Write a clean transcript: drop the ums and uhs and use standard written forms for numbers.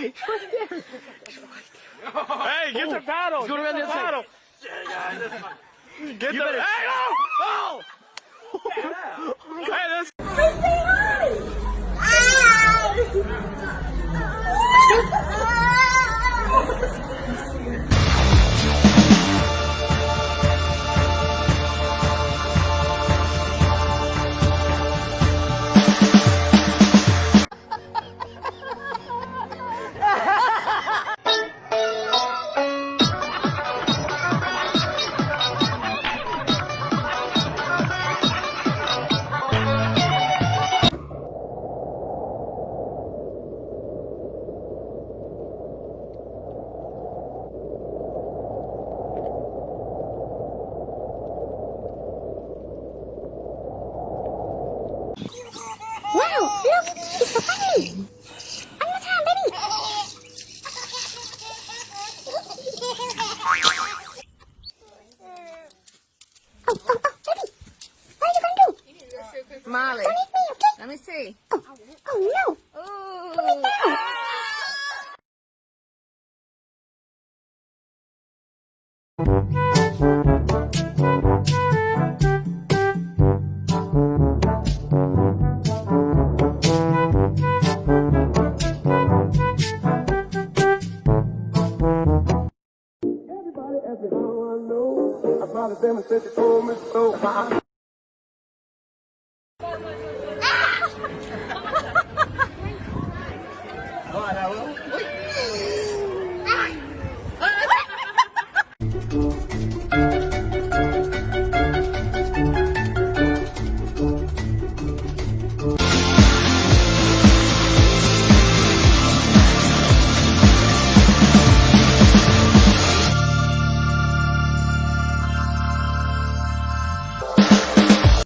Hey! Hey, get the paddle! Let's go around the other side. Get the better- Hey, oh! Oh! Hey, that's... Wow, look, it's so funny. One more time, baby. Oh, baby. What are you going to do? Molly, Don't eat me, okay? let me see. Oh no. Ooh. Everybody, every now I know about a demonstration for me so fine.